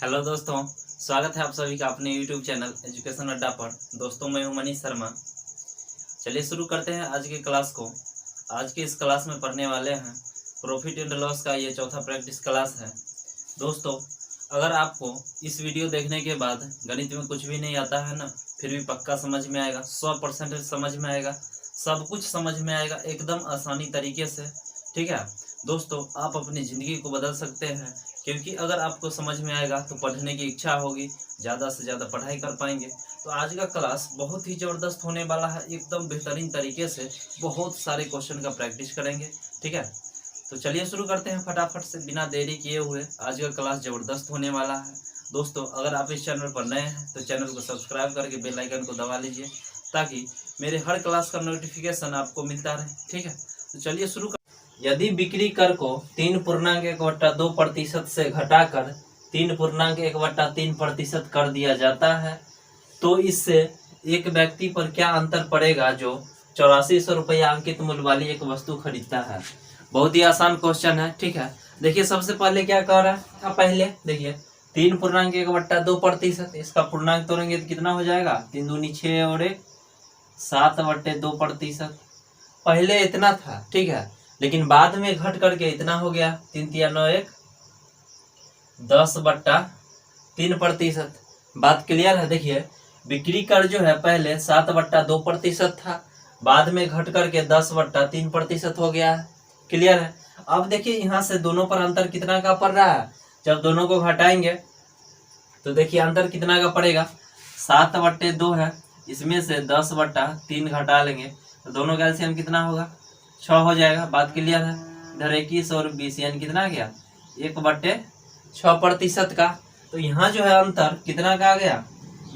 Hello दोस्तों, स्वागत है आप सभी का अपने यूट्यूब चैनल एजुकेशन अड्डा पर। दोस्तों, मैं हूं मनीष शर्मा। चलिए शुरू करते हैं आज की क्लास को। आज की इस क्लास में पढ़ने वाले हैं प्रॉफिट एंड लॉस का ये चौथा प्रैक्टिस क्लास है। दोस्तों, अगर आपको इस वीडियो देखने के बाद गणित में कुछ भी नहीं आता है ना, फिर भी पक्का समझ में आएगा, 100% समझ में आएगा, सब कुछ समझ में आएगा एकदम आसानी तरीके से। ठीक है दोस्तों, आप अपनी ज़िंदगी को बदल सकते हैं, क्योंकि अगर आपको समझ में आएगा तो पढ़ने की इच्छा होगी, ज़्यादा से ज़्यादा पढ़ाई कर पाएंगे। तो आज का क्लास बहुत ही ज़बरदस्त होने वाला है, एकदम बेहतरीन तरीके से बहुत सारे क्वेश्चन का प्रैक्टिस करेंगे। ठीक है, तो चलिए शुरू करते हैं फटाफट से, बिना देरी किए हुए। आज का क्लास ज़बरदस्त होने वाला है। दोस्तों, अगर आप इस चैनल पर नए हैं तो चैनल को सब्सक्राइब करके बेल आइकन को दबा लीजिए, ताकि मेरे हर क्लास का नोटिफिकेशन आपको मिलता रहे। ठीक है, तो चलिए शुरू कर। यदि बिक्री कर को 3.1/2% से घटाकर 3.1/3% कर दिया जाता है, तो इससे एक व्यक्ति पर क्या अंतर पड़ेगा जो 8400 रुपया अंकित मूल्य वाली एक वस्तु खरीदता है। बहुत ही आसान क्वेश्चन है। ठीक है, देखिए सबसे पहले क्या कह रहा है, पहले देखिए 3.1/2%, इसका पूर्णांक तोड़ेंगे तो कितना हो जाएगा, 3 दूनी 6 और 1 7/2%। पहले इतना था, ठीक है, लेकिन बाद में घट करके इतना हो गया, 3 तिया 9 1 10/3%। बात क्लियर है। देखिए बिक्री कर जो है पहले 7/2% था, बाद में घट करके 10/3% हो गया है। क्लियर है। अब देखिए यहाँ से दोनों पर अंतर कितना का पड़ रहा है, जब दोनों को घटाएंगे तो देखिए अंतर कितना का पड़ेगा, 7/2 है, इसमें से 10/3 घटा लेंगे तो दोनों का एलसीएम कितना होगा, 6 हो जाएगा। बात क्लियर है। इधर 21 और 20 यानी कितना आ गया, 1/6% का। तो यहाँ जो है अंतर कितना का आ गया,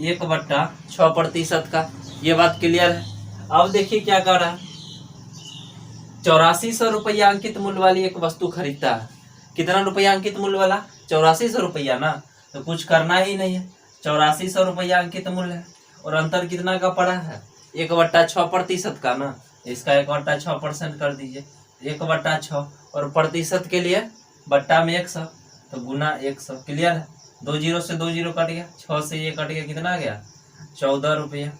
1/6% का। ये बात क्लियर है। अब देखिए क्या कर रहा है, 8400 रुपया अंकित मूल्य वाली एक वस्तु खरीदता है। कितना रुपया अंकित मूल्य वाला, 8400 रुपया ना, तो कुछ करना ही नहीं है, 8400 रुपया अंकित मूल्य है और अंतर कितना का पड़ा है, 1/6% का ना, इसका 1/6% कर दीजिए, 1/6 और प्रतिशत के लिए बट्टा में 100, तो गुना 100। क्लियर है। 2 जीरो से 2 जीरो कट गया, 6 से ये कट गया, कितना आ गया, 14 रुपया।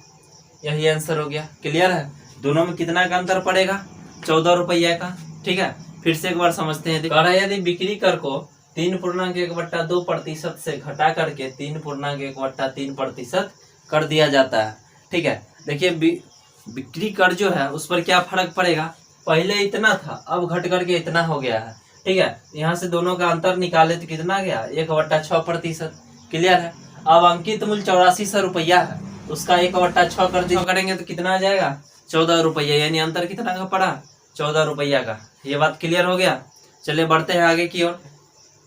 यही आंसर हो गया। क्लियर है। दोनों में कितना का अंतर पड़ेगा, 14 रुपया का। ठीक है, फिर से एक बार समझते हैं। कह रहा है यदि बिक्री कर को 3.1/2% से घटा करके 3.1/3% कर दिया जाता है। ठीक है, देखिए बिक्री कर जो है उस पर क्या फर्क पड़ेगा, पहले इतना था, अब घट करके इतना हो गया है। ठीक है, यहाँ से दोनों का अंतर निकाले तो कितना गया, 1/6%। क्लियर है। अब अंकित मूल्य 8400 रुपया है, उसका 1/6 करेंगे तो कितना आ जाएगा, 14 रुपया, यानी अंतर कितना का पड़ा, 14 रुपया का। ये बात क्लियर हो गया। चलिए बढ़ते हैं आगे की ओर।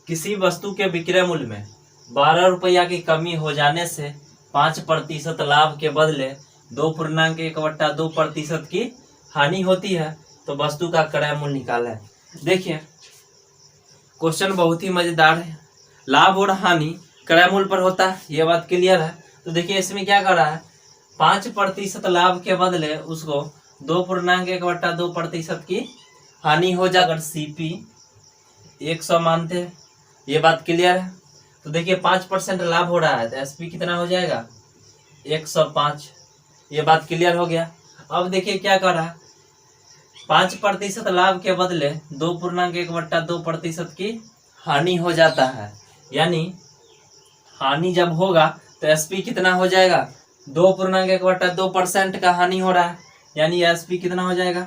किसी वस्तु के विक्रय मूल्य में 12 रुपया की कमी हो जाने से 5% लाभ के बदले 2.1/2% की हानि होती है, तो वस्तु का क्रय मूल्य निकालें। देखिए क्वेश्चन बहुत ही मजेदार है। लाभ और हानि क्रय मूल्य पर होता है, ये बात क्लियर है। तो देखिए इसमें क्या कर रहा है, 5% लाभ के बदले उसको 2.1/2% की हानि हो जाकर CP 100 मानते हैं। ये बात क्लियर है। तो देखिए 5% लाभ हो रहा है तो SP कितना हो जाएगा, 105। ये बात क्लियर हो गया। अब देखिए क्या कर रहा है, 5% लाभ के बदले 2.1/2% की हानि हो जाता है, यानी हानि जब होगा तो SP कितना हो जाएगा, 2.1/2% का हानि हो रहा है, यानी SP कितना हो जाएगा,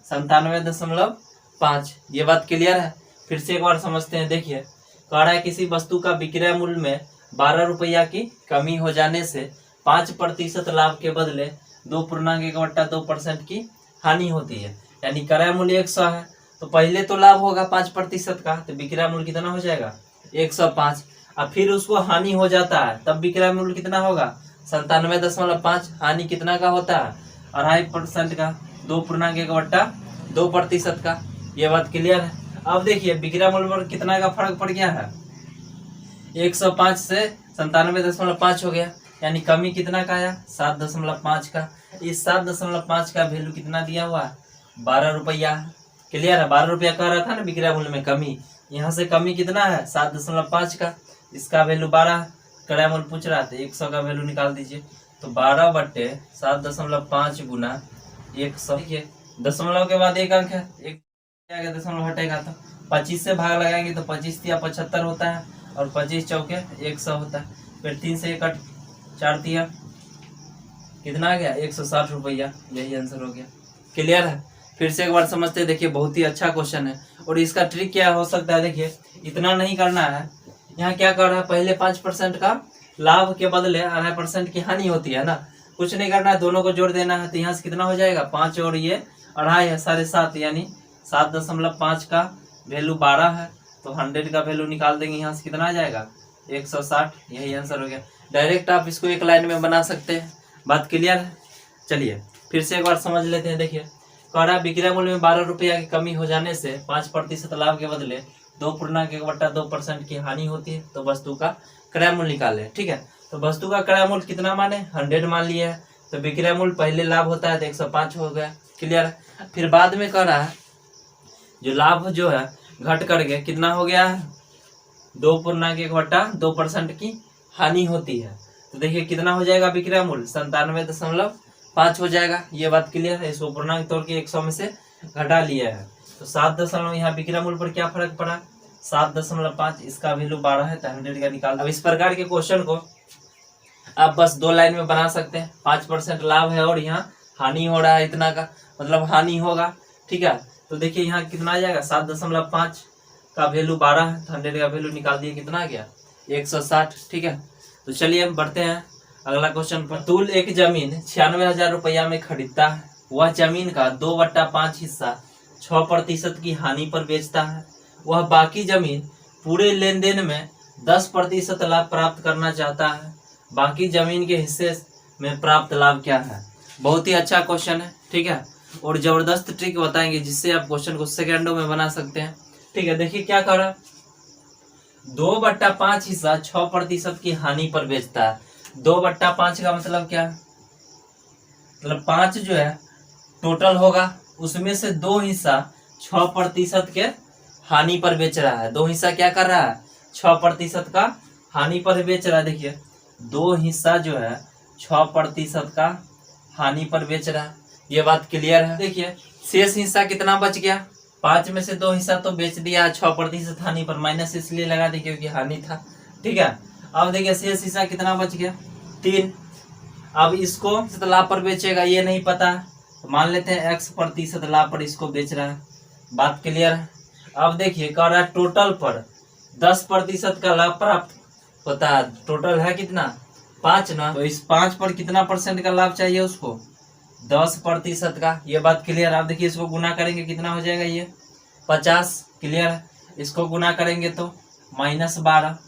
97.5। ये बात क्लियर है। फिर से एक बार समझते हैं। देखिए कह रहा है किसी वस्तु का विक्रय मूल्य में 12 रुपया की कमी हो जाने से 5% लाभ के बदले 2.1/2% की हानि होती है, यानी क्रय मूल्य 100 है, तो पहले तो लाभ होगा 5% का, तो विक्रय मूल्य कितना हो जाएगा, 105। अब फिर उसको हानि हो जाता है, तब विक्रय मूल्य कितना होगा, 97.5। हानि कितना का होता है, 2.5% का, 2.1/2% का। ये बात क्लियर है। अब देखिए विक्रय मूल्य पर कितना का फर्क पड़ गया है, 105 से 97.5 हो गया, यानी कमी कितना का आया, 7.5 का। इस 7.5 का वैल्यू कितना दिया हुआ, 12 रुपया। क्लियर है। 12 रुपया कह रहा था ना विक्रय मूल्य में कमी, यहाँ से कमी कितना है 7.5 का, इसका वैल्यू 12 क्रय मूल्य पूछ रहा था, 100 का वैल्यू निकाल दीजिए। तो 12/7.5 गुना 100, ठीक है, दशमलव के बाद एक अंक है, एक दशमलव हटेगा तो 25 से भाग लगाएंगे तो 25 या 75 होता है, और 25 चौके 100 होता है। फिर 3 से 1 4 दिया, कितना आ गया 160 रुपया, यही आंसर हो गया। क्लियर है? फिर से एक बार समझते हैं, देखिए बहुत ही अच्छा क्वेश्चन है। और इसका ट्रिक क्या हो सकता है, देखिए इतना नहीं करना है, यहाँ क्या कर रहा है, पहले 5% का लाभ के बदले 2.5% की हानि होती है ना, कुछ नहीं करना है, दोनों को जोड़ देना है। तो यहाँ से कितना हो जाएगा 5 और ये 2.5 है, 7.5, यानी 7.5 का वैल्यू 12 है, तो 100 का वैल्यू निकाल देंगे, यहाँ से कितना आ जाएगा 160, यही आंसर हो गया। डायरेक्ट आप इसको एक लाइन में बना सकते हैं। बात क्लियर है? चलिए फिर से एक बार समझ लेते हैं। देखिए कह रहा है विक्रय मूल्य में 12 रुपया की कमी हो जाने से 5% लाभ के बदले 2.1/2% की हानि होती है, तो वस्तु का क्रय मूल्य निकाले। ठीक है, तो वस्तु का क्रय मूल्य कितना माने 100 मान लिया है, तो विक्रय मूल्य पहले लाभ होता है तो 105 हो गया। क्लियर है? फिर बाद में कह रहा है जो लाभ जो है घट करके कितना हो गया है 2.1/2% की हानि होती है। तो देखिए कितना हो जाएगा विक्रय मूल्य 97.5 हो जाएगा। ये बात क्लियर है? इसको पूर्णांक तोड़ के 100 में से घटा लिया है, तो 7 यहाँ विक्रय मूल्य पर क्या फर्क पड़ा 7.5, इसका वैल्यू 12 है तो 100 का निकाल। अब इस प्रकार के क्वेश्चन को आप बस 2 लाइन में बना सकते हैं। 5% लाभ है और यहाँ हानि हो रहा है, इतना का मतलब हानि होगा। ठीक है, तो देखिए यहाँ कितना आ जाएगा 7.5 का वैल्यू 12 है, 100 का वैल्यू निकाल दिए, कितना आ गया 160। ठीक है, तो चलिए हम बढ़ते हैं अगला क्वेश्चन पर। तुल एक जमीन 96,000 रुपया में खरीदता है, वह जमीन का 2/5 हिस्सा 6% की हानि पर बेचता है। वह बाकी जमीन पूरे लेन देन में 10% लाभ प्राप्त करना चाहता है। बाकी जमीन के हिस्से में प्राप्त लाभ क्या है? बहुत ही अच्छा क्वेश्चन है। ठीक है, और जबरदस्त ट्रिक बताएंगे जिससे आप क्वेश्चन को सेकंडों में बना सकते हैं। ठीक है, देखिए क्या कर रहा है 2/5 हिस्सा 6% की हानि पर बेचता है। 2/5 का मतलब क्या, मतलब 5 जो है टोटल होगा, उसमें से 2 हिस्सा 6% के हानि पर बेच रहा है। 2 हिस्सा क्या कर रहा है 6% का हानि पर बेच रहा है। देखिए 2 हिस्सा जो है 6% का हानि पर बेच रहा है, ये बात क्लियर है। देखिए शेष हिस्सा कितना बच गया 5 में से 2 हिस्सा तो बेच दिया 6% हानि पर, माइनस इसलिए लगा दी क्योंकि हानि था। ठीक है, अब देखिए शेष हिस्सा कितना बच गया 3। अब इसको लाभ पर बेचेगा ये नहीं पता, तो मान लेते हैं X% लाभ पर इसको बेच रहा है। बात क्लियर है? अब देखिए कह रहा है टोटल पर 10% का लाभ प्राप्त होता है। टोटल है कितना 5 ना, तो इस 5 पर कितना % का लाभ चाहिए उसको 10% का। ये बात क्लियर। आप देखिए इसको गुना करेंगे कितना हो जाएगा ये 50। क्लियर है? इसको गुना करेंगे तो -12।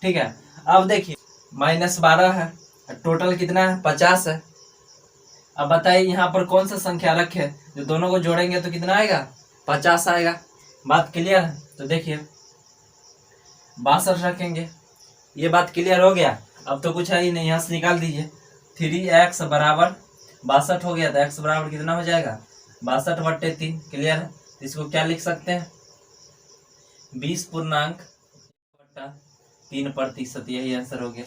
ठीक है, अब देखिए -12 है, टोटल कितना है 50 है। अब बताइए यहाँ पर कौन सा संख्या रखे, जो दोनों को जोड़ेंगे तो कितना आएगा 50 आएगा। बात क्लियर है? तो देखिए 62 रखेंगे, ये बात क्लियर हो गया। अब तो कुछ है ही नहीं, यहाँ से निकाल दीजिए 3x बराबर 62 हो गया, तो x बराबर कितना हो जाएगा 62/3। क्लियर है? इसको क्या लिख सकते हैं 20.3%, यही आंसर हो गया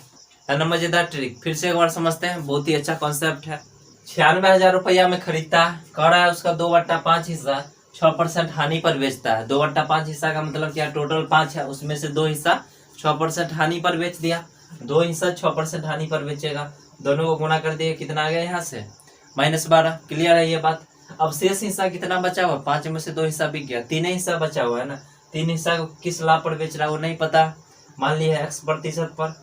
है ना। मजेदार ट्रिक फिर से एक बार समझते हैं, बहुत ही अच्छा कॉन्सेप्ट है। 96,000 रुपया में खरीदता है, कह रहा है उसका 2/5 हिस्सा 6% हानि पर बेचता है। 2/5 हिस्सा का मतलब क्या, टोटल 5 है, उसमें से 2 हिस्सा 6% हानि पर बेच दिया। 2 हिस्सा 6% हानि पर बेचेगा, दोनों को गुना कर दिए, कितना आ गया यहाँ से -12। क्लियर है ये बात? अब शेष हिस्सा कितना बचा हुआ 5 में से 2 हिस्सा बिक गया, 3 हिस्सा बचा हुआ है ना। 3 हिस्सा को किस लाभ पर बेच रहा है वो नहीं पता, मान लिया है X% पर।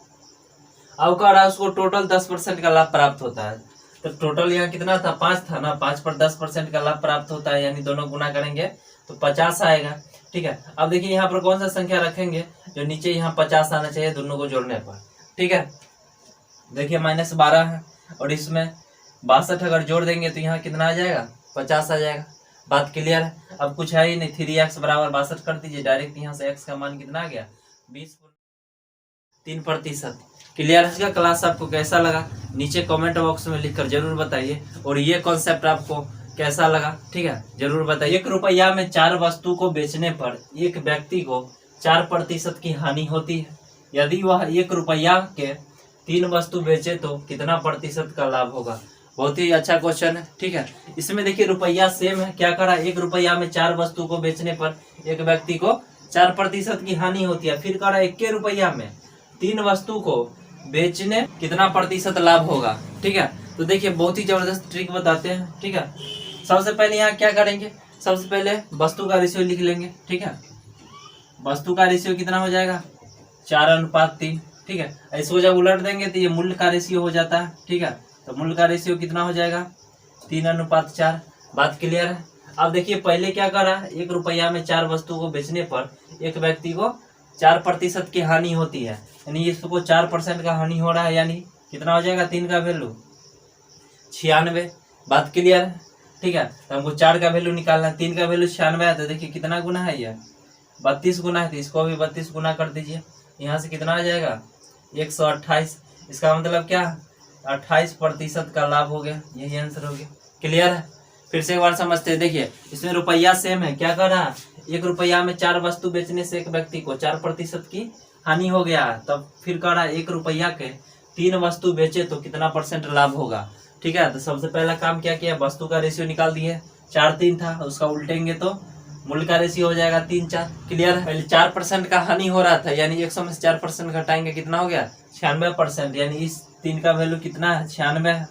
अब कह रहा है उसको टोटल 10% का लाभ प्राप्त होता है, तो टोटल यहाँ कितना था 5 था ना, 5 पर 10% का लाभ प्राप्त होता है, यानी दोनों गुना करेंगे तो 50 आएगा। ठीक है, अब देखिए यहाँ पर कौन सा संख्या रखेंगे जो नीचे यहाँ 50 आना चाहिए दोनों को जोड़ने पर। ठीक है, देखिए -12 है और इसमें 62 अगर जोड़ देंगे तो यहाँ कितना आ जाएगा 50 आ जाएगा। बात क्लियर है? अब कुछ है ही नहीं, 3x बराबर 62 कर दीजिए, डायरेक्ट यहाँ से x का मान कितना आ गया 20.3%। क्लियर है? इसका क्लास आपको कैसा लगा नीचे कमेंट बॉक्स में लिखकर जरूर बताइए, और ये कॉन्सेप्ट आपको कैसा लगा, ठीक है, जरूर बताइए। 1 रुपया में 4 वस्तु को बेचने पर एक व्यक्ति को 4% की हानि होती है। यदि वह 1 रुपया के 3 वस्तु बेचे तो कितना प्रतिशत का लाभ होगा। बहुत ही अच्छा क्वेश्चन है, ठीक है। इसमें देखिए रुपया सेम है, क्या करा, 1 रुपया में 4 वस्तु को बेचने पर एक व्यक्ति को 4% की हानि होती है। फिर करा 1 रुपया में 3 वस्तु को बेचने कितना प्रतिशत लाभ होगा, ठीक है। तो देखिए बहुत ही जबरदस्त ट्रिक बताते हैं, ठीक है। सबसे पहले यहाँ क्या करेंगे, सबसे पहले वस्तु का रेशियो लिख लेंगे, ठीक है। वस्तु का रेशियो कितना हो जाएगा, 4:3, ठीक है। इसको जब उलट देंगे तो ये मूल्य का रेशियो हो जाता है, ठीक है। तो मूल्य का रेशियो कितना हो जाएगा, 3:4। बात क्लियर है। अब देखिए पहले क्या करा, 1 रुपया में 4 वस्तु को बेचने पर एक व्यक्ति को 4% की हानि होती है, यानी इसको 4% का हानि हो रहा है, यानी कितना हो जाएगा, 3 का वैल्यू 96। बात क्लियर है, ठीक है। तो हमको 4 का वैल्यू निकालना है, 3 का वैल्यू 96 है। तो देखिए कितना गुना है, यह 32 गुना है। तो इसको भी 32 गुना कर दीजिए, यहाँ से कितना आ जाएगा, 128। इसका मतलब क्या, 28% का लाभ हो गया, यही आंसर हो गया। क्लियर है। फिर से एक बार समझते हैं। देखिए इसमें रुपया सेम है, क्या कर रहा, 1 रुपया में 4 वस्तु बेचने से एक व्यक्ति को 4% की हानि हो गया। तब फिर कह रहा 1 रुपया के 3 वस्तु बेचे तो कितना परसेंट लाभ होगा, ठीक है। तो सबसे पहला काम क्या किया, वस्तु का रेशियो निकाल दिए, 4-3 था, उसका उल्टेंगे तो मूल्य का रेशियो हो जाएगा 3-4। क्लियर है। पहले 4% का हानि हो रहा था, यानी 100 में से 4% घटाएंगे कितना हो गया, 96%, यानी इस 3 का वैल्यू कितना है, 96 है।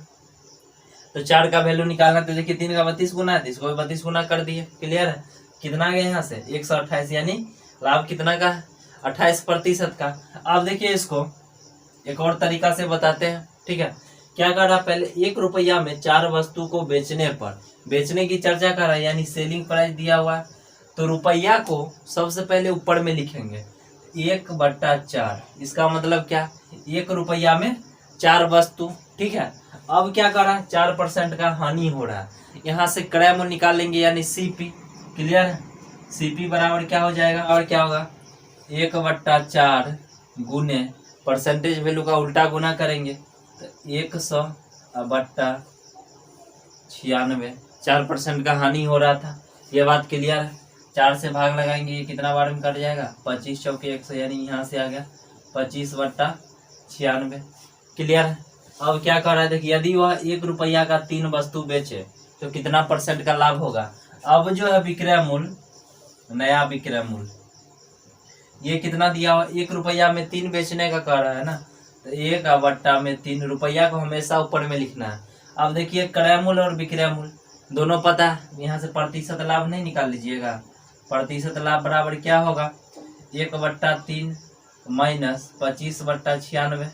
तो 4 का वैल्यू निकालना, तो देखिए 3 का 32 गुना है, इसको 32 गुना कर दिए। क्लियर है। कितना गया यहाँ से, 128, यानी लाभ कितना का, 28% का। अब देखिए इसको एक और तरीका से बताते हैं, ठीक है। क्या कर रहा, पहले 1 रुपया में 4 वस्तु को बेचने पर, बेचने की चर्चा कर रहा है, यानी सेलिंग प्राइस दिया हुआ है। तो रुपया को सबसे पहले ऊपर में लिखेंगे 1/4। इसका मतलब क्या, 1 रुपया में 4 वस्तु, ठीक है। अब क्या कर रहा है, 4% का हानि हो रहा है, यहाँ से क्रय मूल्य निकाल लेंगे, यानी CP। क्लियर है। CP बराबर क्या हो जाएगा, और क्या होगा, 1/4 गुने परसेंटेज वैल्यू का उल्टा गुना करेंगे तो 100/96। 4% का हानि हो रहा था, ये बात क्लियर है। 4 से भाग लगाएंगे, ये कितना बार में कट जाएगा, 25 चौके 100, यानी यहाँ से आ गया 25/96। क्लियर है। अब क्या कर रहा है, देखिए यदि वह 1 रुपया का 3 वस्तु बेचे तो कितना परसेंट का लाभ होगा। अब जो है विक्रय मूल्य, नया विक्रय मूल्य, ये कितना दिया हुआ, 1 रुपया में 3 बेचने का कह रहा है ना, तो 1/3 रुपया को हमेशा ऊपर में लिखना है। अब देखिए क्रय मूल्य और विक्रय मूल्य दोनों पता है, यहाँ से प्रतिशत लाभ नहीं निकाल लीजिएगा। प्रतिशत लाभ बराबर क्या होगा, 1/3 माइनस 25/96।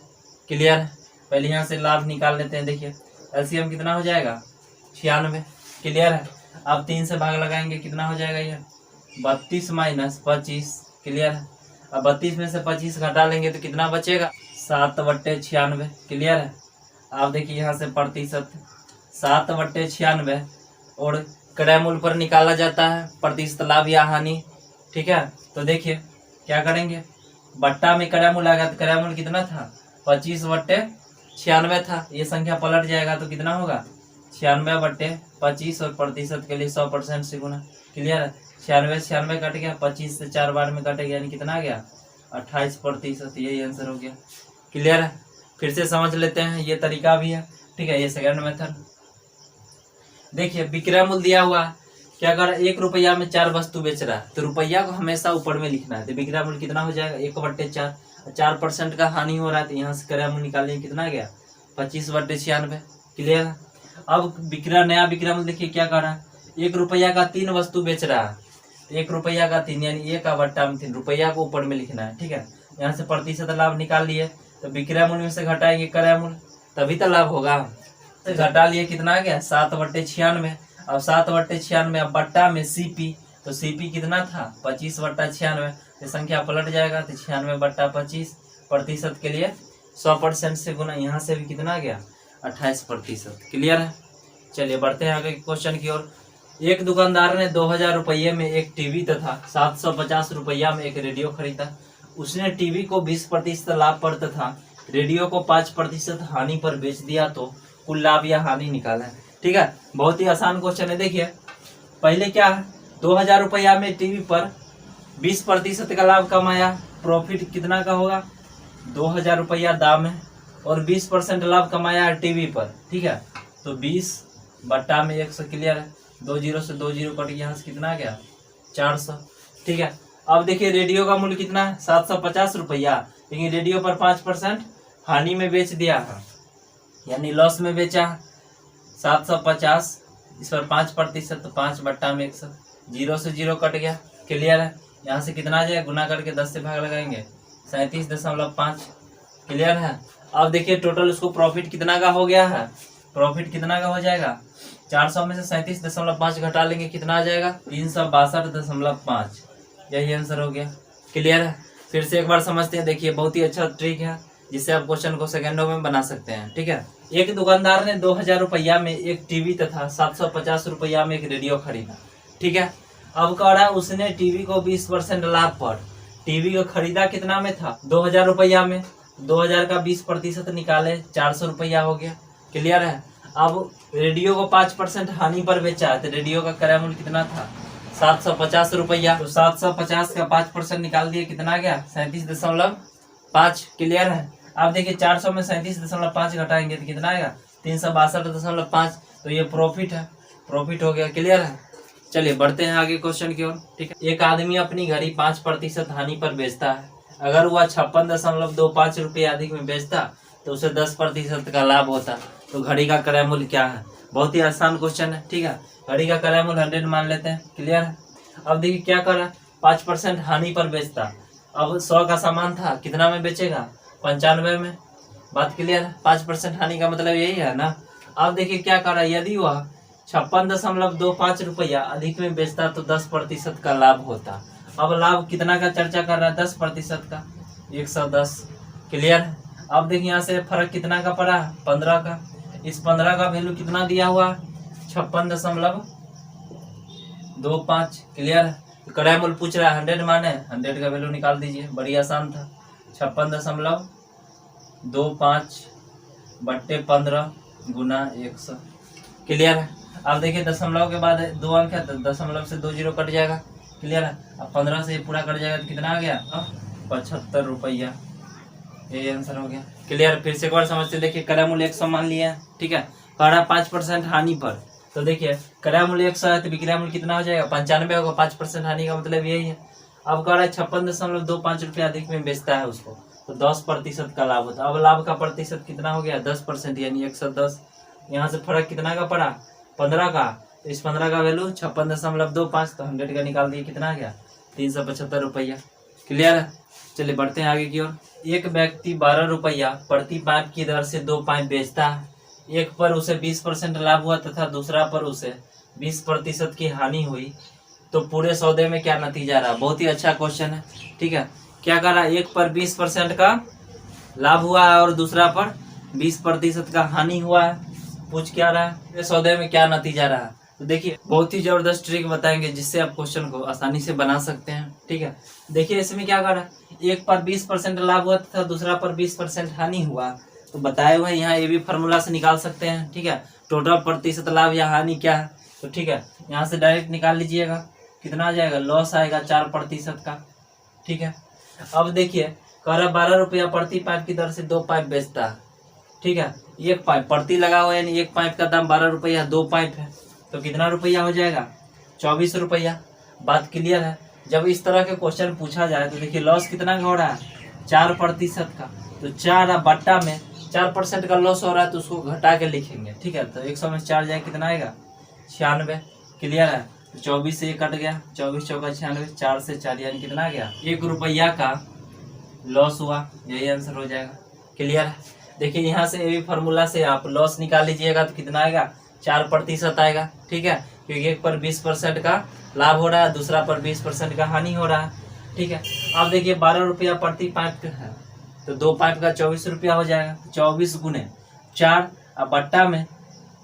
क्लियर है। पहले यहाँ से लाभ निकाल लेते हैं। देखिए LCM कितना हो जाएगा, 96। क्लियर है। अब 3 से भाग लगाएंगे, कितना हो जाएगा, ये 32 माइनस 25। क्लियर है। अब 32 में से 25 घटा लेंगे तो कितना बचेगा, 7/96। क्लियर है। अब देखिए यहाँ से प्रतिशत 7/96 और क्रय मूल्य पर निकाला जाता है प्रतिशत लाभ या हानि, ठीक है। तो देखिए क्या करेंगे, बट्टा में क्रय मूल्य आएगा, तो क्रय मूल्य कितना था, 25/96 था। ये संख्या पलट जाएगा तो कितना होगा, 96/25, और प्रतिशत के लिए 100% से गुना। क्लियर है। 96 कट गया, 25 से 4 बार में कटेगा, यानी कितना आ गया, 28%। यही आंसर हो गया। क्लियर है। फिर से समझ लेते हैं, ये तरीका भी है, ठीक है। ये सेकंड मेथड। देखिए विक्रय मूल्य दिया हुआ, क्या कर, 1 रुपया में 4 वस्तु बेच रहा है, तो रुपया को हमेशा ऊपर में लिखना है। तो विक्रय मूल्य कितना हो जाएगा, 1/4। 4% का हानि हो रहा है, तो यहाँ से क्रय मूल्य निकालेंगे, कितना गया, 25/96। क्लियर है। अब विक्रय, नया विक्रय मूल्य देखिए क्या कर रहा है, 1 रुपया का 3 वस्तु बेच रहा है, 1 रुपया का 3, यानी 1/3 रुपया को ऊपर में लिखना है, ठीक है। यहाँ से प्रतिशत लाभ निकाल लिए, तो विक्रय मूल्य में से घटाएंगे क्रय मूल्य, तभी तो लाभ होगा। तो घटा लिए, कितना आ गया, 7/96। अब 7/96, अब बट्टा में CP, तो CP कितना था, 25/96। ये संख्या पलट जाएगा, तो 96/25। प्रतिशत के लिए 100% से गुना, यहाँ से भी कितना आ गया, 28%। क्लियर है। चलिए बढ़ते हैं आगे क्वेश्चन की ओर। एक दुकानदार ने 2000 रुपये में एक टीवी तथा 750 रुपया में एक रेडियो खरीदा। उसने टीवी को 20% लाभ पर तथा रेडियो को 5% हानि पर बेच दिया, तो कुल लाभ या हानि निकाला है। ठीक है, बहुत ही आसान क्वेश्चन है। देखिए पहले क्या है, 2000 रुपया में टीवी पर 20% का लाभ कमाया, प्रॉफिट कितना का होगा, 2000 रुपया दाम है। और 20% लाभ कमाया है टीवी पर, ठीक है, तो 20/100 क्लियर है। 2 जीरो से 2 जीरो कट गया, यहाँ से कितना आ गया, 400, ठीक है। अब देखिए रेडियो का मूल्य कितना है, 750 रुपया, लेकिन रेडियो पर 5% हानि में बेच दिया है, यानी लॉस में बेचा 750, इस पर 5%, तो 5/100, 0 से 0 कट गया, क्लियर है। यहाँ से कितना आ जाएगा, गुना करके 10 से भाग लगाएंगे, 37.5, क्लियर है। अब देखिए टोटल उसको प्रॉफिट कितना का हो गया है, प्रॉफिट कितना का हो जाएगा, 400 में से 37.5 घटा लेंगे, कितना आ जाएगा, 362.5, यही आंसर हो गया, क्लियर है। फिर से एक बार समझते हैं, देखिए बहुत ही अच्छा ट्रिक है जिससे आप क्वेश्चन को सेकंडों में बना सकते हैं, ठीक है। एक दुकानदार ने 2000 रुपया में एक टीवी तथा 750 रुपया में एक रेडियो खरीदा, ठीक है। अब कह रहा है उसने टीवी को 20% लाभ पर, टीवी को खरीदा कितना में था, 2000 रुपया में, 2000 का 20% निकाले, 400 रुपया हो गया, क्लियर है। अब रेडियो को 5% हानि पर बेचा, तो रेडियो का क्रय मूल्य कितना था, 750 रुपया, तो 750 का 5% निकाल दिए, कितना आ गया, 37.5, क्लियर है। अब देखिए 400 में 37.5 घटाएंगे तो कितना आएगा, 362.5, तो ये प्रॉफिट है, प्रॉफिट हो गया, क्लियर है। चलिए बढ़ते हैं आगे क्वेश्चन की ओर, ठीक है। एक आदमी अपनी घड़ी 5% हानि पर बेचता है, अगर वह 56.25 रुपये अधिक में बेचता तो उसे 10% का लाभ होता, तो घड़ी का क्रय मूल्य क्या है। बहुत ही आसान क्वेश्चन है, ठीक है। घड़ी का क्रय मूल्य 100 मान लेते हैं, क्लियर है। अब देखिए क्या कर रहा है, 5% हानि पर बेचता, अब 100 का सामान था, कितना में बेचेगा, 95 में, बात क्लियर है। 5% हानि का मतलब यही है ना। अब देखिए क्या कर रहा है, यदि वह 56.25 रुपया अधिक में बेचता तो 10% का लाभ होता। अब लाभ कितना का चर्चा कर रहा है, 10% का, 110, क्लियर है। अब देखिए यहाँ से फर्क कितना का पड़ा, 15 का, इस 15 का वैल्यू कितना दिया हुआ, 56.25, क्लियर है। क्रय मूल्य पूछ रहा है, 100 माने, 100 का वैल्यू निकाल दीजिए, बड़ी आसान था, 56.25/15 गुना 100, क्लियर है। अब देखिए दशमलव के बाद 2 अंक है, तो दशमलव से 2 जीरो कट जाएगा, क्लियर है। अब 15 से पूरा कट जाएगा तो कितना आ गया, 75 रुपया, ये आंसर हो गया, क्लियर। फिर से एक बार समझते, देखिए क्रय मूल्य 100 मान लिया है, ठीक है। कह रहा 5% हानि पर, तो देखिए क्रय मूल्य 100 है तो विक्रय मूल्य कितना हो जाएगा, 95 होगा, 5% हानि का मतलब यही है। अब कह रहा है 56.25 रुपया अधिक में बेचता है उसको, तो 10% का लाभ होता है। अब लाभ का प्रतिशत कितना हो गया, 10%, यानी 110। यहाँ से फर्क कितना का पड़ा, 15 का, तो इस 15 का वैल्यू 56.25, तो 100 का निकाल दिए, कितना आ गया, 375 रुपया, क्लियर है। चलिए बढ़ते हैं आगे की ओर। एक व्यक्ति 12 रुपया प्रति पाइप की दर से 2 पाइप बेचता है, एक पर उसे 20% लाभ हुआ तथा दूसरा पर उसे 20% की हानि हुई, तो पूरे सौदे में क्या नतीजा रहा। बहुत ही अच्छा क्वेश्चन है, ठीक है। क्या कर रहा है, एक पर 20% का लाभ हुआ है और दूसरा पर 20% का हानि हुआ है, पूछ क्या रहा है, पूरे सौदे में क्या नतीजा रहा। तो देखिए बहुत ही जबरदस्त ट्रिक बताएंगे जिससे आप क्वेश्चन को आसानी से बना सकते हैं, ठीक है। देखिए इसमें क्या कर रहा है, एक पर 20% लाभ हुआ तथा दूसरा पर 20% हानि हुआ, तो बताए हुए यहाँ ये भी फार्मूला से निकाल सकते हैं, ठीक है। टोटल प्रतिशत लाभ या हानि क्या है, तो ठीक है यहाँ से डायरेक्ट निकाल लीजिएगा, कितना आ जाएगा, लॉस आएगा 4% का, ठीक है। अब देखिए कह रहा 12 रुपया प्रति पाइप की दर से 2 पाइप बेचता है, ठीक है। एक पाइप प्रति लगा हुआ है, यानी एक पाइप का दाम 12 रुपया, 2 पाइप है तो कितना रुपया हो जाएगा, 24 रुपया, बात क्लियर है। जब इस तरह के क्वेश्चन पूछा जाए तो देखिए लॉस कितना का हो रहा है, 4% का, तो 4 बट्टा में 4% का लॉस हो रहा है, तो उसको घटा के लिखेंगे, ठीक है। तो 100 में 4 जाए कितना आएगा, 96, क्लियर है। तो 24 से ये कट गया, 24 चौका 96, 4 से 4 यानी कितना आ गया, 1 रुपया का लॉस हुआ, यही आंसर हो जाएगा, क्लियर है। देखिए यहाँ से ये भी फार्मूला से आप लॉस निकाल लीजिएगा तो कितना आएगा, 4% आएगा, ठीक है, क्योंकि एक पर 20% का लाभ हो रहा है, दूसरा पर 20% का हानि हो रहा है, ठीक है। अब देखिए 12 रुपया प्रति पाइप का है, तो 2 पाइप का 24 रुपया हो जाएगा, 24 गुने 4, अब बट्टा में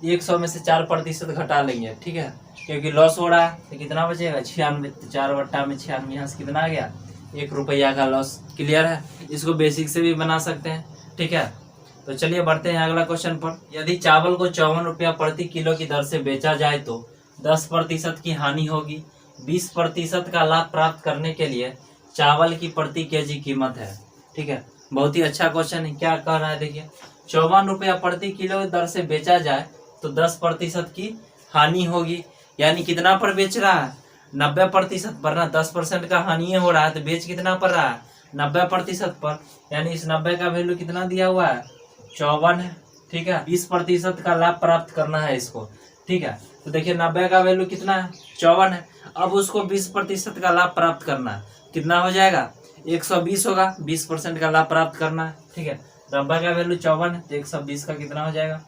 100 में से 4% घटा लेंगे, ठीक है, क्योंकि लॉस हो रहा है, तो कितना बचेगा, 96, 4 बट्टा में 96, यहाँ से कितना आ गया, 1 रुपया का लॉस, क्लियर है। इसको बेसिक से भी बना सकते हैं, ठीक है। तो चलिए बढ़ते हैं अगला क्वेश्चन पर। यदि चावल को 54 रुपया प्रति किलो की दर से बेचा जाए तो 10% की हानि होगी, 20% का लाभ प्राप्त करने के लिए चावल की प्रति केजी कीमत है। ठीक है, बहुत ही अच्छा क्वेश्चन है। क्या कह रहा है देखिए, 54 रुपया प्रति किलो दर से बेचा जाए तो 10% की हानि होगी। यानी कितना पर बेच रहा है? 90% पर ना। 10% का हानि हो रहा है तो बेच कितना पर रहा है? 90% पर। यानी इस 90 का वैल्यू कितना दिया हुआ है? 54 है। ठीक है, 20% का लाभ प्राप्त करना है इसको। ठीक है, तो देखिए 90 का वैल्यू कितना है? 54 है। अब उसको 20% का लाभ प्राप्त करना है, कितना हो जाएगा? 120 होगा। 20% का लाभ प्राप्त करना है। ठीक है, 90 का वैल्यू 54 है तो 120 का कितना हो जाएगा?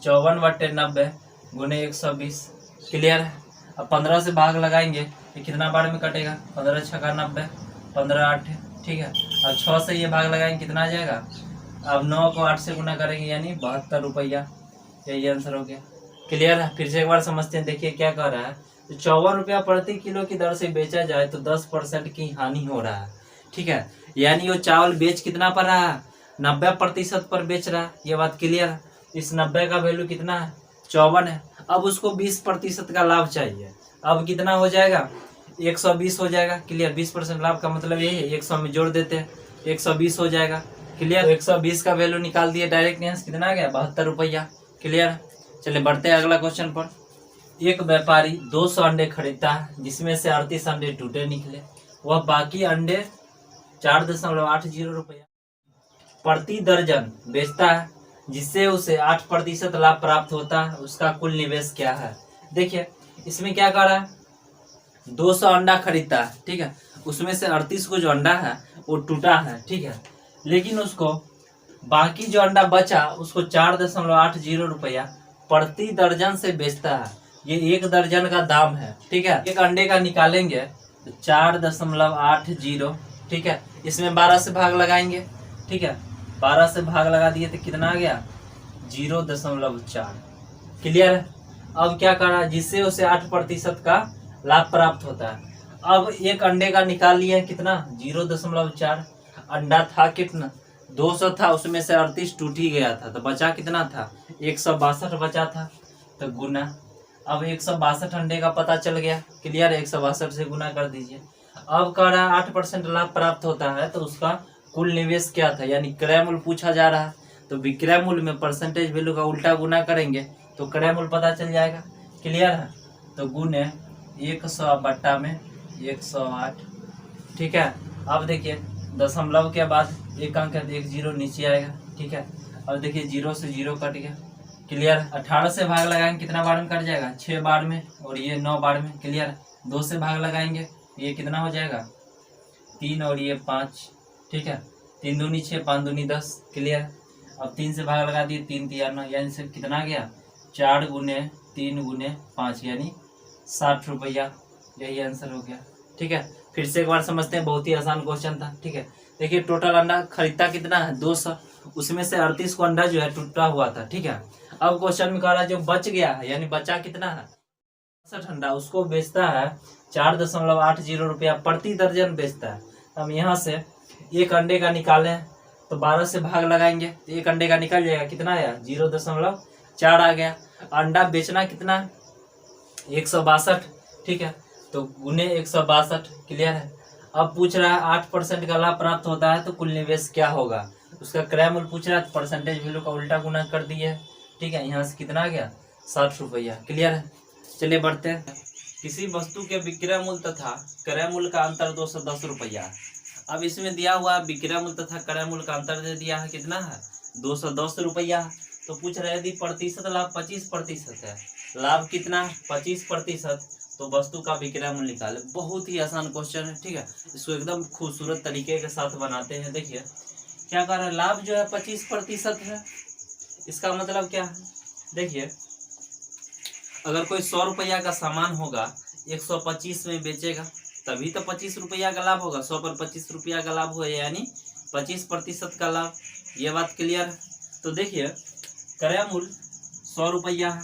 54/90 गुने 120। क्लियर है? अब 15 से भाग लगाएंगे तो कितना बार में कटेगा? 15 छक्का 90, 15 8। ठीक है, अब 6 से ये भाग लगाएंगे कितना आ जाएगा? अब 9 को 8 से गुना करेंगे यानी 72 रुपया। यही आंसर हो गया। क्लियर है? फिर से एक बार समझते हैं। देखिए क्या कह रहा है, तो 54 रुपया प्रति किलो की दर से बेचा जाए तो 10% की हानि हो रहा है। ठीक है, यानी वो चावल बेच कितना पर रहा है? 90% पर बेच रहा है। ये बात क्लियर है? इस 90 का वैल्यू कितना है? 54 है। अब उसको 20% का लाभ चाहिए। अब कितना हो जाएगा? 120 हो जाएगा। क्लियर? 20% लाभ का मतलब यही है, 100 में जोड़ देते हैं, 120 हो जाएगा। क्लियर? 120 का वैल्यू निकाल दिए डायरेक्ट, यहाँ कितना आ गया? 72 रुपया। क्लियर? चलिए बढ़ते हैं अगला क्वेश्चन पर। एक व्यापारी 200 अंडे खरीदता है जिसमें से 38 अंडे टूटे निकले। वह बाकी अंडे 4.80 रुपया प्रति दर्जन बेचता है जिससे उसे 8% लाभ प्राप्त होता है। उसका कुल निवेश क्या है? देखिए इसमें क्या कर रहा है, 200 अंडा खरीदता है। ठीक है, उसमें से 38 को जो अंडा है वो टूटा है। ठीक है, लेकिन उसको बाकी जो अंडा बचा उसको 4.80 रुपया प्रति दर्जन से बेचता है। ये एक दर्जन का दाम है। ठीक है, एक अंडे का निकालेंगे तो 4.80। ठीक है, इसमें 12 से भाग लगाएंगे। ठीक है, 12 से भाग लगा दिए तो कितना आ गया? 0.4। क्लियर है? अब क्या कर रहा है, जिससे उसे 8% का लाभ प्राप्त होता है। अब एक अंडे का निकाल लिया कितना? 0.4। अंडा था कितना? 200 था, उसमें से 38 टूट ही गया था तो बचा कितना था? 162 बचा था। तो गुना, अब 162 अंडे का पता चल गया। क्लियर? 162 से गुना कर दीजिए। अब कह रहा है 8% लाभ प्राप्त होता है तो उसका कुल निवेश क्या था? यानी क्रय मूल्य पूछा जा रहा है तो विक्रय मूल्य में परसेंटेज वैल्यू का उल्टा गुना करेंगे तो क्रय मूल्य पता चल जाएगा। क्लियर है? तो गुने 100 में 108। ठीक है, अब देखिए दशमलव के बाद एक अंक है, एक जीरो नीचे आएगा। ठीक है, अब देखिए 0 से 0 कट गया। क्लियर? 18 से भाग लगाएंगे कितना बार में कट जाएगा? 6 बार में, और ये 9 बार में। क्लियर? 2 से भाग लगाएंगे ये कितना हो जाएगा? 3 और ये 5। ठीक है, 3 दूनी 6, 5 दूनी 10। क्लियर? अब 3 से भाग लगा दिए, 3 3 9, यानी से कितना गया? 4 गुने 3 गुने 5 यानी 60 रुपया। यही आंसर हो गया। ठीक है, फिर से एक बार समझते हैं, बहुत ही आसान क्वेश्चन था। ठीक है, देखिए टोटल अंडा खरीदता कितना है? 200, उसमें से 38 को अंडा जो है टूटा हुआ था। ठीक है, अब क्वेश्चन में कह रहा है जो बच गया है यानी बचा कितना है? 60 अंडा, उसको बेचता है 4.80 रुपया प्रति दर्जन बेचता है। हम यहाँ से एक अंडे का निकालें तो 12 से भाग लगाएंगे तो एक अंडे का निकल जाएगा, कितना आया? 0.4 आ गया। अंडा बेचना कितना? 162। ठीक है, तो गुने 162। क्लियर है? अब पूछ रहा है 8% का लाभ प्राप्त होता है तो कुल निवेश क्या होगा? उसका क्रय मूल्य पूछ रहा है, परसेंटेज वैल्यू का उल्टा गुना कर दिए। ठीक है, यहाँ से कितना आ गया? 60 रुपया। क्लियर है? चलिए बढ़ते हैं। किसी वस्तु के विक्रय मूल्य तथा क्रय मूल्य का अंतर 210 रुपया। अब इसमें दिया हुआ विक्रय मूल्य तथा क्रय मूल्य का अंतर दे दिया है, कितना है? 210 रुपया। तो पूछ रहे यदि प्रतिशत लाभ 25% है, लाभ कितना? 25%, तो वस्तु का विक्रय मूल्य निकाले। बहुत ही आसान क्वेश्चन है। ठीक है, इसको एकदम खूबसूरत तरीके के साथ बनाते हैं। देखिए क्या कर रहा है, लाभ जो है 25% है। इसका मतलब क्या है? देखिए अगर कोई 100 रुपया का सामान होगा 125 में बेचेगा तभी तो 25 रुपया का लाभ होगा। 100 पर 25 रुपया का लाभ हुआ यानी 25% का लाभ। ये बात क्लियर है? तो देखिए क्रय मूल्य 100 रुपया है।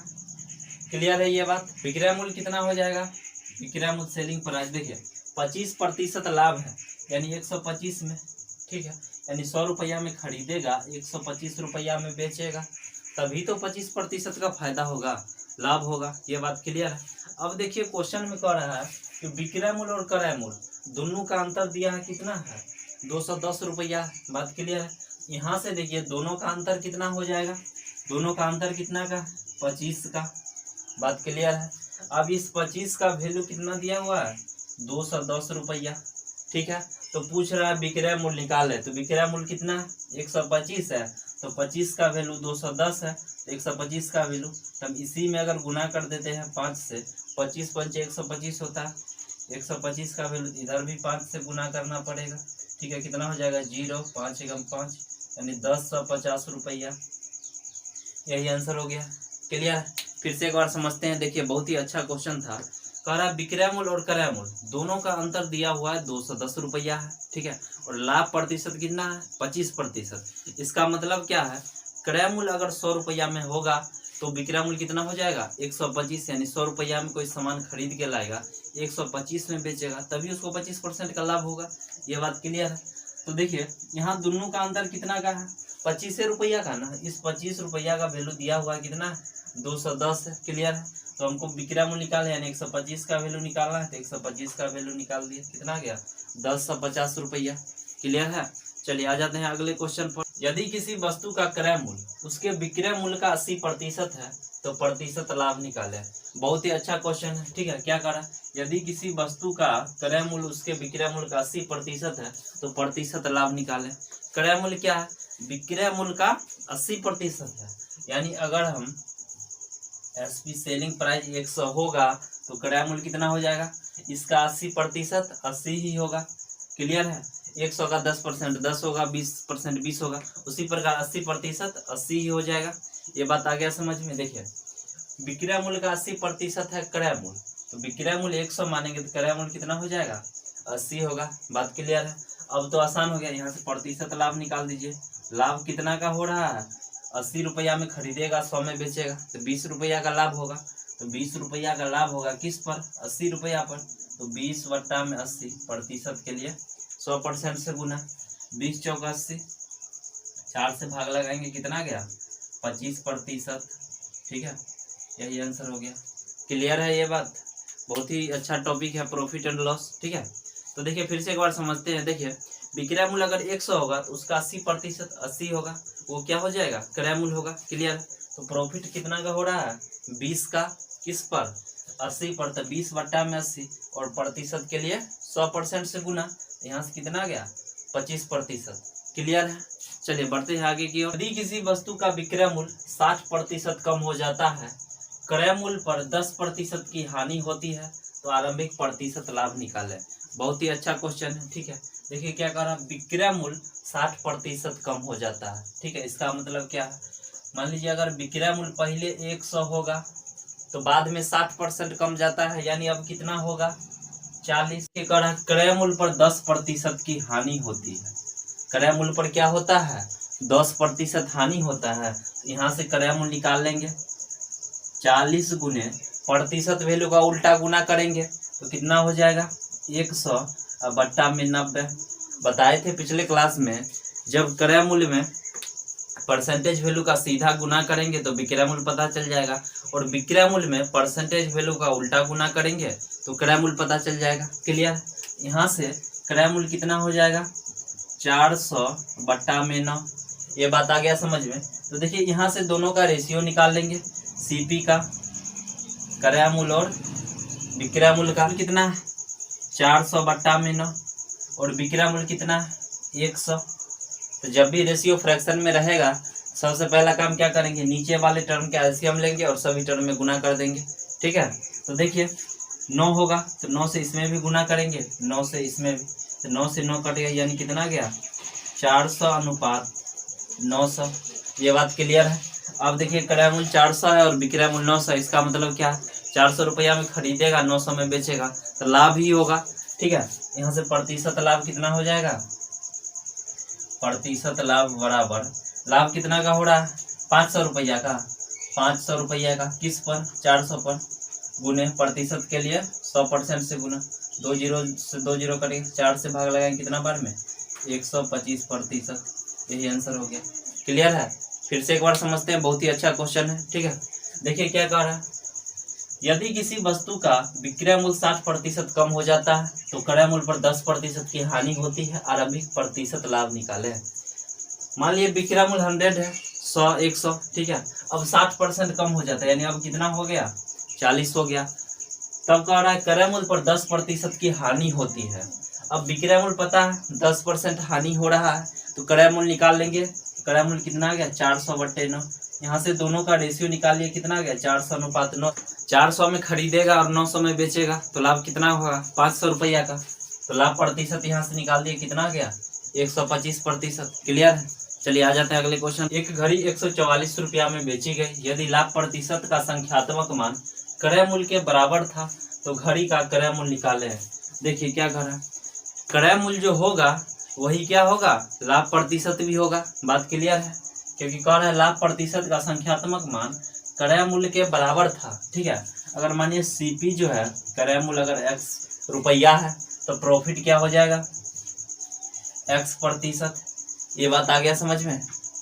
क्लियर है ये बात? विक्रय मूल्य कितना हो जाएगा? विक्रय मूल्य सेलिंग प्राइस देखिए 25% लाभ है यानी 125 में। ठीक है, यानी 100 रुपया में खरीदेगा 125 रुपया में बेचेगा तभी तो 25% का फायदा होगा, लाभ होगा। ये बात क्लियर है? अब देखिए क्वेश्चन में कह रहा है कि विक्रय मूल्य और क्रय मूल्य दोनों का अंतर दिया है कितना है 210 रुपया। बात क्लियर है। यहाँ से देखिए दोनों का अंतर कितना हो जाएगा, दोनों का अंतर कितना का 25 का। बात क्लियर है। अब इस 25 का वैल्यू कितना दिया हुआ है 210 रुपया। ठीक है, तो पूछ रहा है विक्रय मूल्य निकाल है, तो विक्रय मूल्य कितना है 125 है, तो 25 का वैल्यू 210 है, तो 125 का वैल्यू हम इसी में अगर गुना कर देते हैं 5 से, 25 पंच 125 होता है, 125 का वैल्यू इधर भी 5 से गुना करना पड़ेगा। ठीक है, कितना हो जाएगा 0, 5 एकम 5 यानी 1050 रुपया। यही आंसर हो गया। क्लियर। फिर से एक बार समझते हैं। देखिए बहुत ही अच्छा क्वेश्चन था। कह रहा है विक्रय मूल्य और क्रय मूल्य दोनों का अंतर दिया हुआ है 210 रुपया है। ठीक है, और लाभ प्रतिशत कितना है 25%। इसका मतलब क्या है, क्रय मूल्य अगर 100 रुपया में होगा तो विक्रय मूल्य कितना हो जाएगा 125, यानी 100 रुपया में कोई सामान खरीद के लाएगा 125 में बेचेगा, तभी उसको 25% का लाभ होगा। ये बात क्लियर है। तो देखिए यहाँ दोनों का अंतर कितना का है 25 रुपया का ना। इस 25 रुपया का वैल्यू दिया हुआ है कितना 210 है। क्लियर है। तो हमको विक्रय मूल्य निकालना है, यानी 125 का वैल्यू निकालना है, तो 125 का वैल्यू निकाल दिया, कितना गया 1050 रुपया। क्लियर है। चलिए आ जाते हैं अगले क्वेश्चन पर। यदि किसी वस्तु का क्रय मूल्य उसके विक्रय मूल्य का 80% है तो प्रतिशत लाभ निकाले। बहुत ही अच्छा क्वेश्चन है। ठीक है, क्या करा, यदि किसी वस्तु का क्रय मूल्य उसके विक्रय मूल्य का 80% है तो प्रतिशत लाभ निकाले। क्रय मूल्य क्या है, विक्रय मूल्य का 80% है, यानी अगर हम एसपी सेलिंग प्राइस 100 होगा तो क्रय मूल्य कितना हो जाएगा, इसका 80% 80 ही होगा। क्लियर है। 100 का 10% 10 होगा, 20% 20 होगा, उसी प्रकार 80% 80 ही हो जाएगा। ये बात आ गया समझ में। देखिए विक्रय मूल्य का 80% है क्रय मूल्य, तो विक्रय मूल्य 100 मानेंगे तो क्रय मूल्य कितना हो जाएगा 80 होगा। बात क्लियर है। अब तो आसान हो गया, यहाँ से प्रतिशत लाभ निकाल दीजिए। लाभ कितना का हो रहा है 80 रुपया में खरीदेगा 100 में बेचेगा, तो 20 रुपया का लाभ होगा। तो 20 रुपया का लाभ होगा किस पर 80 रुपया पर, तो 20 बट्टा में 80 प्रतिशत के लिए 100% से गुना, 20 चौका 80, 4 से भाग लगाएंगे कितना गया 25%। ठीक है, यही आंसर हो गया। क्लियर है ये बात। बहुत ही अच्छा टॉपिक है प्रॉफिट एंड लॉस। ठीक है, तो देखिए फिर से एक बार समझते हैं। देखिए विक्रय मूल्य अगर 100 होगा तो उसका 80% 80 होगा, वो क्या हो जाएगा क्रय मूल्य होगा। क्लियर। तो प्रॉफिट कितना का हो रहा है 20 का, किस पर 80 पर, तो 20 बट्टा में 80 और प्रतिशत के लिए 100% से गुना, यहाँ से कितना गया 25%। क्लियर है। चलिए बढ़ते हैं आगे की ओर। यदि किसी वस्तु का विक्रय मूल्य 60% कम हो जाता है, क्रय मूल्य पर 10% की हानि होती है, तो आरंभिक प्रतिशत लाभ निकाले। बहुत ही अच्छा क्वेश्चन है। ठीक है, देखिए क्या कर रहा है, विक्रय मूल्य 60% कम हो जाता है। ठीक है, इसका मतलब क्या है, मान लीजिए अगर विक्रय मूल्य पहले 100 होगा तो बाद में 60% कम जाता है, यानी अब कितना होगा 40 के। क्रय मूल्य पर 10% की हानि होती है। क्रय मूल्य पर क्या होता है 10% हानि होता है। यहाँ से क्रय मूल्य निकाल लेंगे 40 गुने प्रतिशत वैल्यू का उल्टा गुना करेंगे तो कितना हो जाएगा 100 बट्टा में 90। बताए थे पिछले क्लास में, जब क्रय मूल्य में परसेंटेज वैल्यू का सीधा गुना करेंगे तो विक्रय मूल्य पता चल जाएगा, और विक्रय मूल्य में परसेंटेज वैल्यू का उल्टा गुना करेंगे तो क्रय मूल्य पता चल जाएगा। क्लियर। यहाँ से क्रय मूल्य कितना हो जाएगा 400 बट्टा में 9। ये बात आ गया समझ में। तो देखिए यहाँ से दोनों का रेशियो निकाल लेंगे, सीपी का क्रय मूल्य और विक्रय मूल्य का कितना है 400 बट्टा में 9 और विक्रय मूल्य कितना है 100। तो जब भी रेशियो फ्रैक्शन में रहेगा सबसे पहला काम क्या करेंगे, नीचे वाले टर्म के एलसीएम लेंगे और सभी टर्म में गुना कर देंगे। ठीक है, तो देखिए 9 होगा तो 9 से इसमें भी गुना करेंगे, 9 से इसमें भी, तो 9 से 9 कट गया, यानी कितना गया 400 अनुपात 900। ये बात क्लियर है। अब देखिए क्रय मूल्य 400 है और विक्रय मूल्य 900, इसका मतलब क्या है 400 रुपया में खरीदेगा 900 में बेचेगा तो लाभ ही होगा। ठीक है, यहाँ से प्रतिशत लाभ कितना हो जाएगा, प्रतिशत लाभ बराबर, लाभ कितना का हो रहा है 500 रुपया का, 500 रुपया का किस पर 400 पर, गुने प्रतिशत के लिए 100% से गुना, 2 जीरो से 2 जीरो करेंगे, 4 से भाग लगाएंगे कितना बार में 125%। यही आंसर हो गया। क्लियर है। फिर से एक बार समझते हैं, बहुत ही अच्छा क्वेश्चन है। ठीक है, देखिए क्या कह रहा है, यदि किसी वस्तु का विक्रय मूल्य 60% कम हो जाता है तो क्रय मूल्य पर 10% की हानि होती है। आरंभिक प्रतिशत लाभ निकाले। मान लिया विक्रय मूल्य 100 है, 100 100, ठीक है। अब 60% कम हो जाता है, यानी अब कितना हो गया, 40 हो गया। तब कह रहा है क्रय मूल्य पर 10% की हानि होती है। अब विक्रय मूल्य पता है 10% हानि हो रहा है तो क्रय मूल्य निकाल लेंगे। क्रय मूल्य कितना आ गया, 400/9। यहाँ से दोनों का रेशियो निकालिए, कितना आ गया, 400:9। 400 में खरीदेगा और 900 में बेचेगा तो लाभ कितना होगा, 500 रुपया का। तो लाभ प्रतिशत यहाँ से निकाल दिए, कितना आ गया, 125%। क्लियर है। चलिए आ जाते हैं अगले क्वेश्चन। एक घड़ी 144 रुपया में बेची गई। यदि लाभ प्रतिशत का संख्यात्मक मान क्रय मूल्य के बराबर था तो घड़ी का क्रय मूल्य निकाले। देखिए क्या कर रहा है, क्रय मूल्य जो होगा वही क्या होगा, लाभ प्रतिशत भी होगा। बात क्लियर है, क्योंकि कह रहा है लाभ प्रतिशत का संख्यात्मक मान क्रय मूल्य के बराबर था, ठीक है। अगर मानिए सीपी जो है क्रय मूल्य अगर x रुपया है तो प्रॉफिट क्या हो जाएगा, x%। ये बात आ गया समझ में।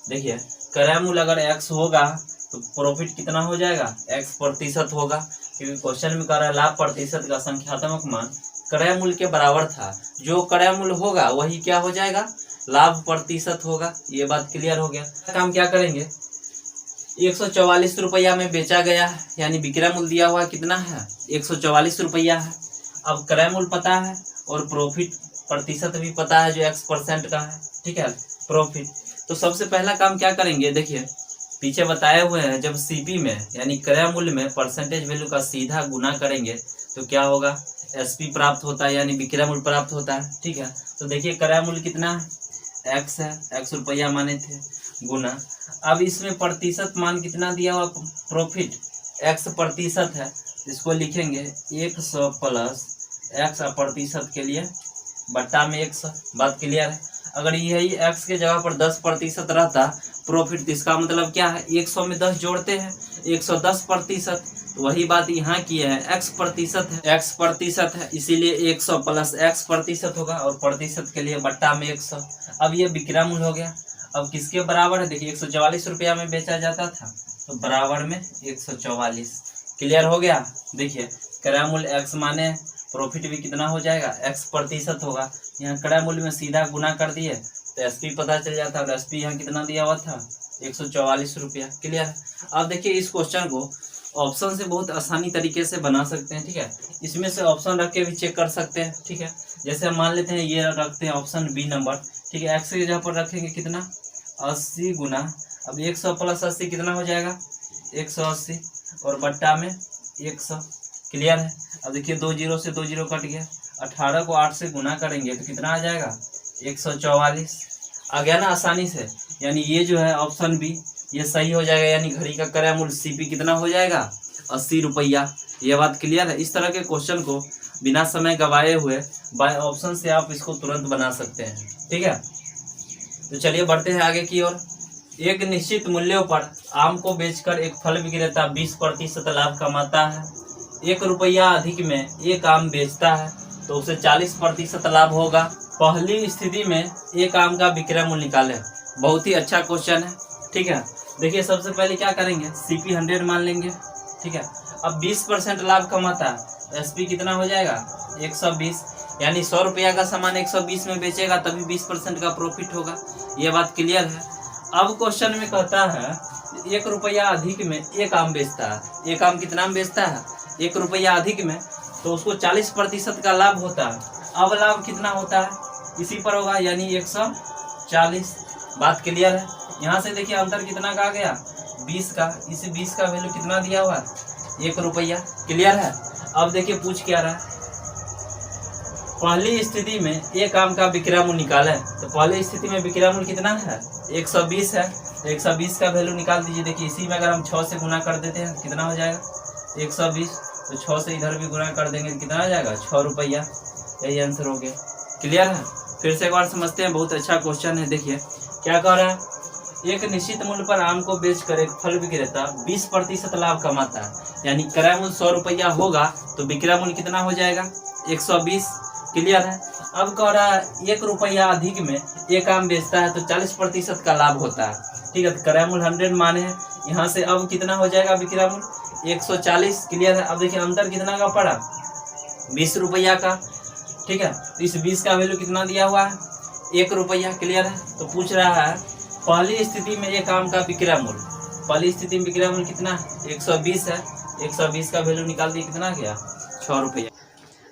देखिए क्रय मूल्य अगर x होगा तो प्रॉफिट कितना हो जाएगा, x% होगा, क्योंकि क्वेश्चन में कह रहा है लाभ प्रतिशत का संख्यात्मक मान क्रय मूल्य के बराबर था। जो क्रय मूल्य होगा वही क्या हो जाएगा, लाभ प्रतिशत होगा। ये बात क्लियर हो गया। काम क्या करेंगे, 144 रुपया में बेचा गया है, यानी विक्रय मूल्य दिया हुआ कितना है, 144 रुपया है। अब क्रय मूल्य पता है और प्रॉफिट प्रतिशत भी पता है जो x% का है, ठीक है, प्रॉफिट। तो सबसे पहला काम क्या करेंगे, देखिए पीछे बताए हुए हैं, जब सीपी में यानी क्रय मूल्य में परसेंटेज वैल्यू का सीधा गुना करेंगे तो क्या होगा, एसपी प्राप्त होता है, यानी विक्रय मूल्य प्राप्त होता है, ठीक है। तो देखिए क्रय मूल्य कितना है, x है, x रुपया माने थे, गुना। अब इसमें प्रतिशत मान कितना दिया हुआ, प्रॉफिट x% है, इसको लिखेंगे 100 प्लस x प्रतिशत के लिए बट्टा में 100। बात क्लियर है। अगर यही x के जगह पर 10% रहता प्रॉफिट, तो इसका मतलब क्या है, 100 में 10 जोड़ते हैं 110%। तो वही बात यहाँ की है, x% है, इसीलिए 100 प्लस x% होगा और प्रतिशत के लिए बट्टा में 100। अब ये विक्रय मूल्य हो गया। अब किसके बराबर है, देखिए 144 रुपया में बेचा जाता था तो बराबर में 144। क्लियर हो गया। देखिए क्रय मूल्य x माने प्रॉफिट भी कितना हो जाएगा, x% होगा। यहाँ क्रय मूल्य में सीधा गुना कर दिए तो एसपी पता चल जाता है, और एसपी यहाँ कितना दिया हुआ था, 144 रुपया। क्लियर है। अब देखिए इस क्वेश्चन को ऑप्शन से बहुत आसानी तरीके से बना सकते हैं, ठीक है। इसमें से ऑप्शन रख के भी चेक कर सकते हैं, ठीक है। जैसे हम मान लेते हैं ये रखते हैं ऑप्शन बी नंबर, ठीक है। एक्स के जगह पर रखेंगे कितना, 80 गुना, अब 100 प्लस 80 कितना हो जाएगा, 180 और बट्टा में 100। क्लियर है। अब देखिए 2 0 से 2 0 कट गया, 18 को 8 से गुना करेंगे तो कितना आ जाएगा, 144। आ गया ना आसानी से। यानी ये जो है ऑप्शन बी ये सही हो जाएगा, यानी घड़ी का क्रय मूल्य सीपी कितना हो जाएगा, 80 रुपया। ये बात क्लियर है। इस तरह के क्वेश्चन को बिना समय गवाए हुए बाय ऑप्शन से आप इसको तुरंत बना सकते हैं, ठीक है। तो चलिए बढ़ते हैं आगे की ओर। एक निश्चित मूल्यों पर आम को बेचकर एक फल विक्रेता 20% लाभ कमाता है। 1 रुपया अधिक में एक आम बेचता है तो उसे 40% लाभ होगा। पहली स्थिति में एक आम का विक्रय मूल्य निकालें। बहुत ही अच्छा क्वेश्चन है, ठीक है। देखिए सबसे पहले क्या करेंगे, सीपी 100 मान लेंगे, ठीक है। अब 20% लाभ कमाता है, एसपी कितना हो जाएगा, 120, यानी 100 रुपया का सामान 120 में बेचेगा तभी 20% का प्रॉफिट होगा। ये बात क्लियर है। अब क्वेश्चन में कहता है 1 रुपया अधिक में एक आम बेचता है। एक आम कितना में बेचता है, 1 रुपया अधिक में, तो उसको 40% का लाभ होता है। अब लाभ कितना होता है इसी पर होगा, यानी 140। बात क्लियर है। यहाँ से देखिए अंतर कितना का आ गया, 20 का। इस 20 का वैल्यू कितना दिया हुआ है, 1 रुपया। क्लियर है। अब देखिए पूछ क्या रहा है, पहली स्थिति में एक आम का विक्रय मूल्य निकाले। तो पहली स्थिति में विक्रय मूल्य कितना है, 120 है। तो 120 का वैल्यू निकाल दीजिए। देखिए इसी में अगर हम 6 से गुना कर देते हैं कितना हो जाएगा, 120। तो 6 से इधर भी गुना कर देंगे कितना आ जाएगा, 6 रुपया। यही आंसर हो गया। क्लियर है। फिर से एक बार समझते हैं, बहुत अच्छा क्वेश्चन है। देखिए क्या कह रहा है, एक निश्चित मूल्य पर आम को बेचकर एक फल विक्रेता 20% लाभ कमाता है। यानी क्रय मूल्य 100 रुपया होगा तो विक्रय मूल्य कितना हो जाएगा, 120। क्लियर है। अब कह रहा है 1 रुपया अधिक में एक आम बेचता है तो 40% का लाभ होता है, ठीक है। तो क्रय मूल्य 100 माने हैं, यहाँ से अब कितना हो जाएगा विक्रय मूल्य, 140 क्लियर है। अब देखिए अंतर कितना का पड़ा, 20 रुपया का, ठीक है। तो इस 20 का वैल्यू कितना दिया हुआ है, 1 रुपया, क्लियर है। तो पूछ रहा है पहली स्थिति में एक आम का विक्रय मूल्य, पहली स्थिति में विक्रय मूल्य कितना 120 है, 120 का वैल्यू निकाल दिए, कितना गया 6 रुपया।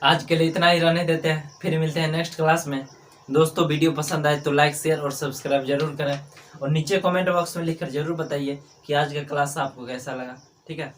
आज के लिए इतना ही रहने देते हैं, फिर मिलते हैं नेक्स्ट क्लास में। दोस्तों वीडियो पसंद आए तो लाइक शेयर और सब्सक्राइब जरूर करें, और नीचे कमेंट बॉक्स में लिखकर जरूर बताइए कि आज का क्लास आपको कैसा लगा, ठीक है।